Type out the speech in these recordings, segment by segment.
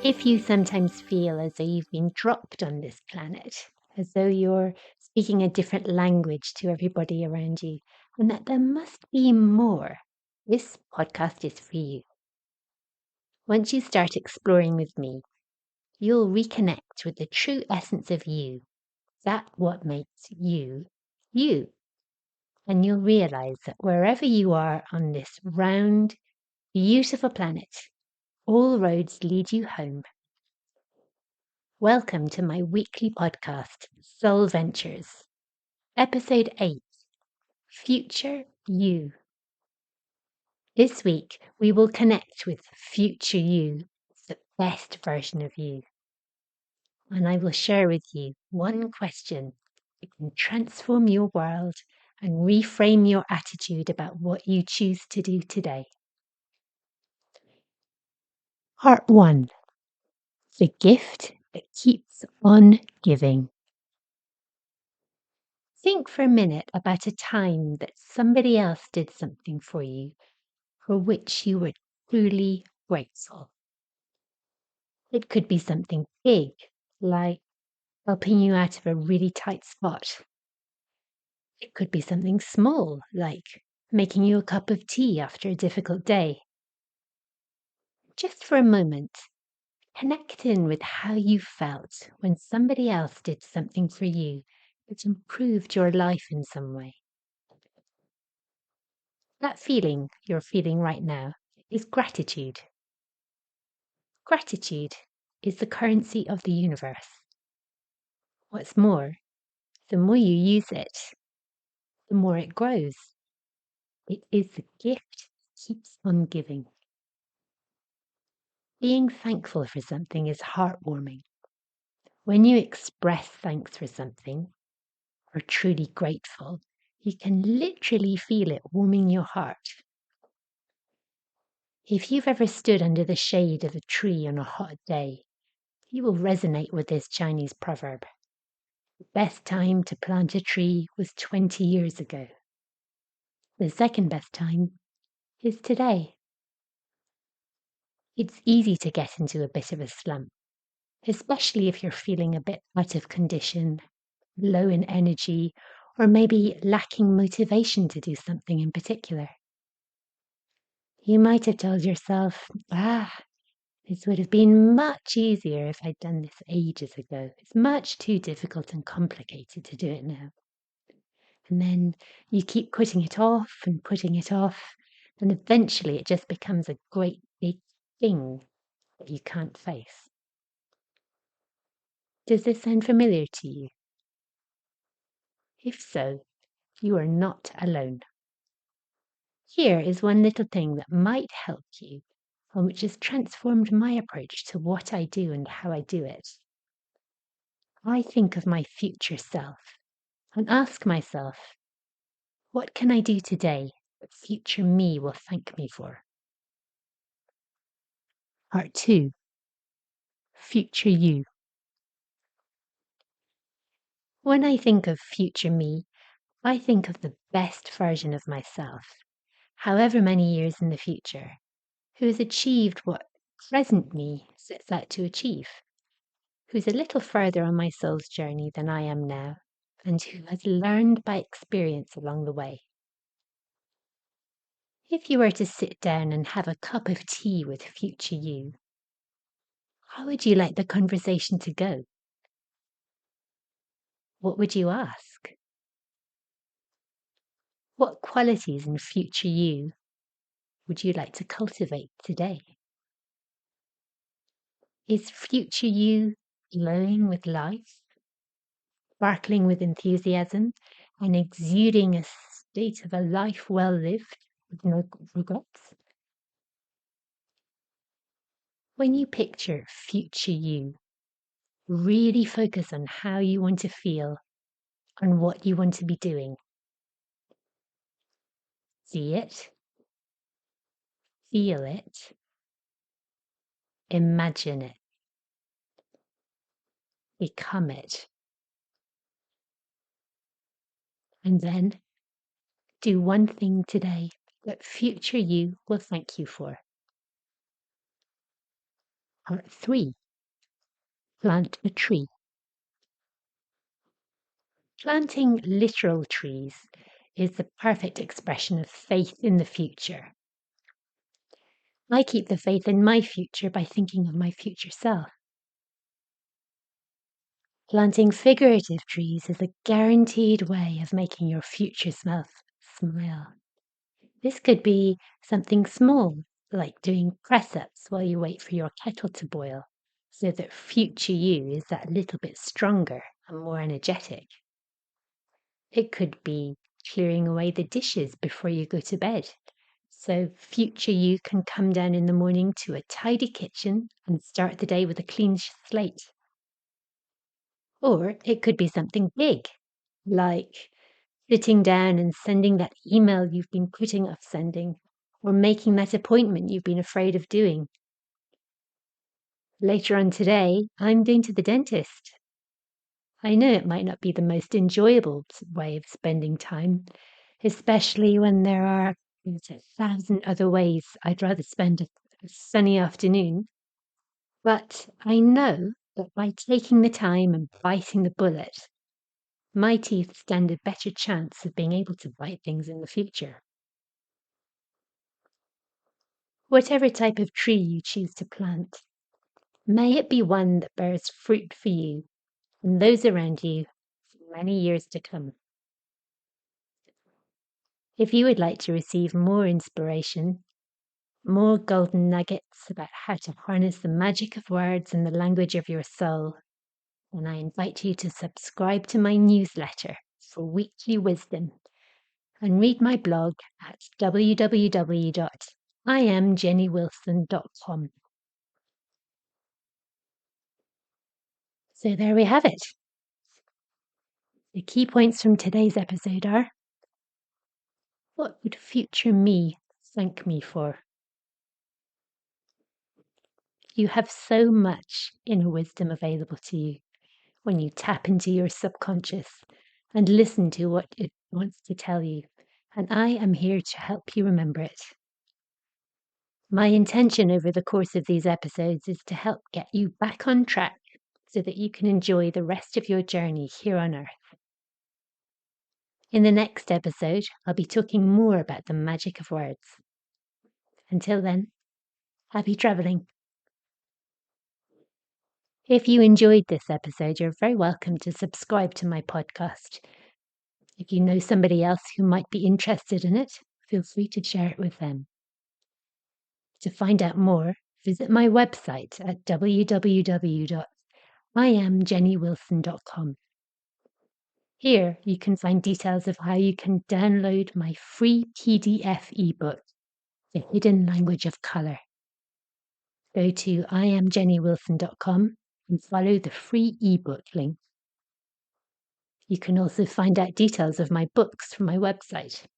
If you sometimes feel as though you've been dropped on this planet, as though you're speaking a different language to everybody around you, and that there must be more, this podcast is for you. Once you start exploring with me, you'll reconnect with the true essence of you, that what makes you, you. And you'll realize that wherever you are on this round, beautiful planet, all roads lead you home. Welcome to my weekly podcast, Soul Ventures, Episode 8, Future You. This week, we will connect with Future You, the best version of you. And I will share with you one question that can transform your world and reframe your attitude about what you choose to do today. Part 1, the gift that keeps on giving. Think for a minute about a time that somebody else did something for you for which you were truly grateful. It could be something big, like helping you out of a really tight spot. It could be something small, like making you a cup of tea after a difficult day. Just for a moment, connect in with how you felt when somebody else did something for you that improved your life in some way. That feeling you're feeling right now is gratitude. Gratitude is the currency of the universe. What's more, the more you use it, the more it grows. It is the gift that keeps on giving. Being thankful for something is heartwarming. When you express thanks for something, or truly grateful, you can literally feel it warming your heart. If you've ever stood under the shade of a tree on a hot day, you will resonate with this Chinese proverb. The best time to plant a tree was 20 years ago. The second best time is today. It's easy to get into a bit of a slump, especially if you're feeling a bit out of condition, low in energy, or maybe lacking motivation to do something in particular. You might have told yourself, this would have been much easier if I'd done this ages ago. It's much too difficult and complicated to do it now. And then you keep putting it off, and eventually it just becomes a great big thing that you can't face. Does this sound familiar to you? If so, you are not alone. Here is one little thing that might help you, and which has transformed my approach to what I do and how I do it. I think of my future self and ask myself, what can I do today that future me will thank me for? Part 2, Future You. When I think of future me, I think of the best version of myself, however many years in the future, who has achieved what present me sets out to achieve, who's a little further on my soul's journey than I am now, and who has learned by experience along the way. If you were to sit down and have a cup of tea with future you, how would you like the conversation to go? What would you ask? What qualities in future you would you like to cultivate today? Is future you glowing with life, sparkling with enthusiasm, and exuding a state of a life well lived with no regrets? When you picture future you, really focus on how you want to feel and what you want to be doing. See it, feel it, imagine it, become it. And then do one thing today that future you will thank you for. Part 3. Plant a tree. Planting literal trees is the perfect expression of faith in the future. I keep the faith in my future by thinking of my future self. Planting figurative trees is a guaranteed way of making your future self smile. This could be something small, like doing press-ups while you wait for your kettle to boil, so that future you is that little bit stronger and more energetic. It could be clearing away the dishes before you go to bed, so future you can come down in the morning to a tidy kitchen and start the day with a clean slate. Or it could be something big, like sitting down and sending that email you've been putting off sending, or making that appointment you've been afraid of doing. Later on today, I'm going to the dentist. I know it might not be the most enjoyable way of spending time, especially when there are 1,000 other ways I'd rather spend a sunny afternoon. But I know that by taking the time and biting the bullet, my teeth stand a better chance of being able to bite things in the future. Whatever type of tree you choose to plant, may it be one that bears fruit for you and those around you for many years to come. If you would like to receive more inspiration, more golden nuggets about how to harness the magic of words and the language of your soul, then I invite you to subscribe to my newsletter for weekly wisdom and read my blog at www.IamJennyWilson.com. So there we have it. The key points from today's episode are: what would future me thank me for? You have so much inner wisdom available to you when you tap into your subconscious and listen to what it wants to tell you, and I am here to help you remember it. My intention over the course of these episodes is to help get you back on track so that you can enjoy the rest of your journey here on Earth. In the next episode, I'll be talking more about the magic of words. Until then, happy traveling. If you enjoyed this episode, you're very welcome to subscribe to my podcast. If you know somebody else who might be interested in it, feel free to share it with them. To find out more, visit my website at www.IamJennyWilson.com. Here you can find details of how you can download my free PDF ebook, The Hidden Language of Colour. Go to IamJennyWilson.com and follow the free ebook link. You can also find out details of my books from my website.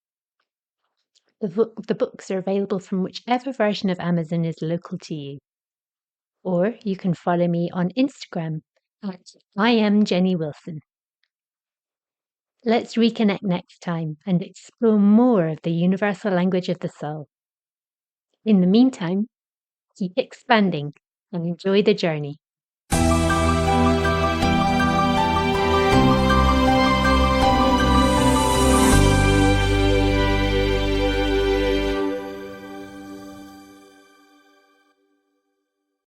The books are available from whichever version of Amazon is local to you. Or you can follow me on Instagram at IamJennyWilson. Let's reconnect next time and explore more of the universal language of the soul. In the meantime, keep expanding and enjoy the journey.